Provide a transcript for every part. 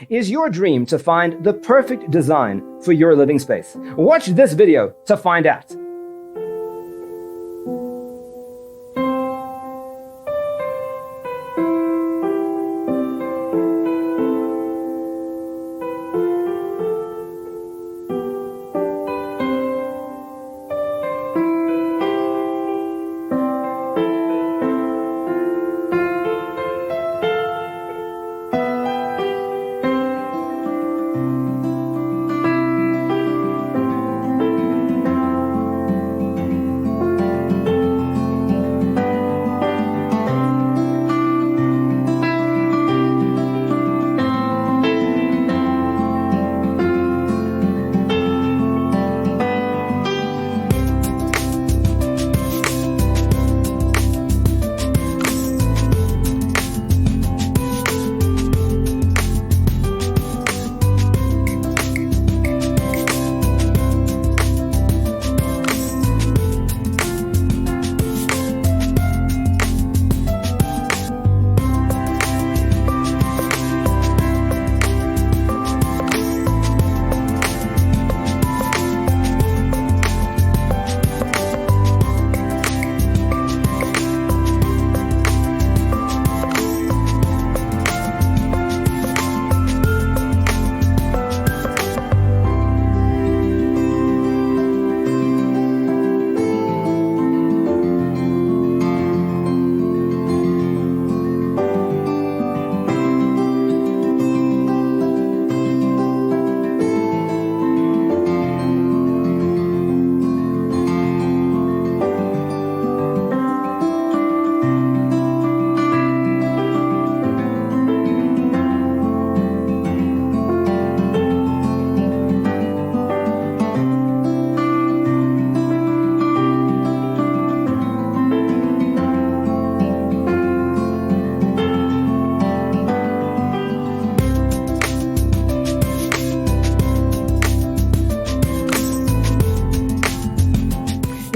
Is your dream to find the perfect design for your living space? Watch this video to find out.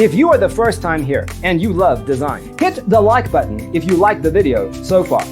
If you are the first time here and you love design, hit the like button if you like the video so far.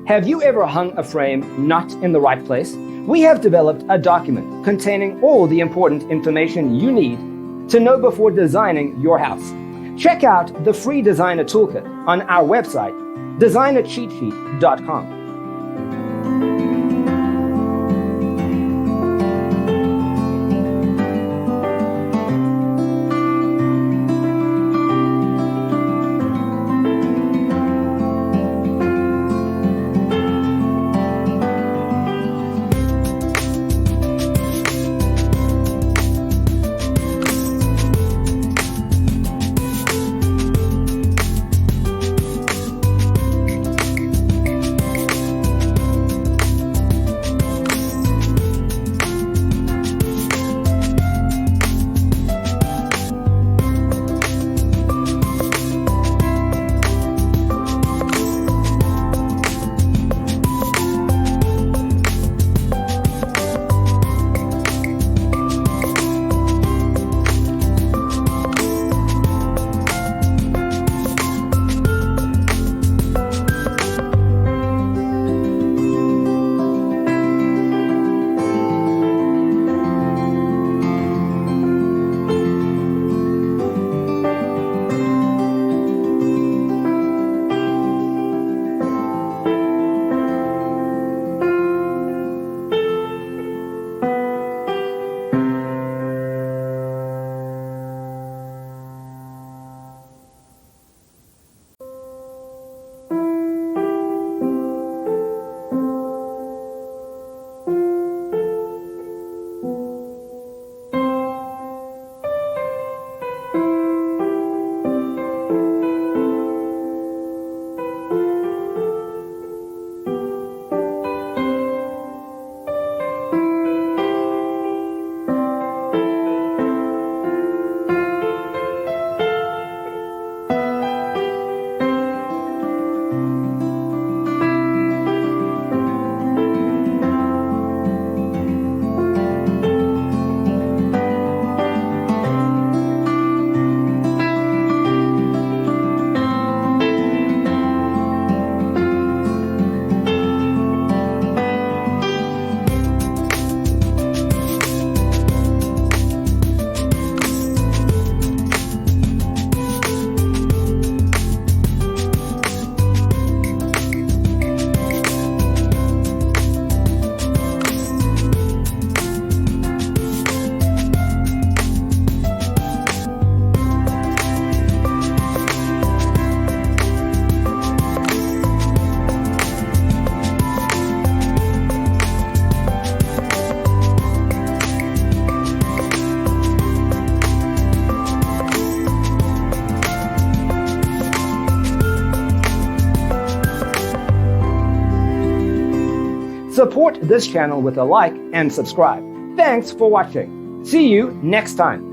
Have you ever hung a frame not in the right place? We have developed a document containing all the important information you need to know before designing your house. Check out the free designer toolkit on our website, designercheatsheet.com. Support this channel with a like and subscribe. Thanks for watching. See you next time.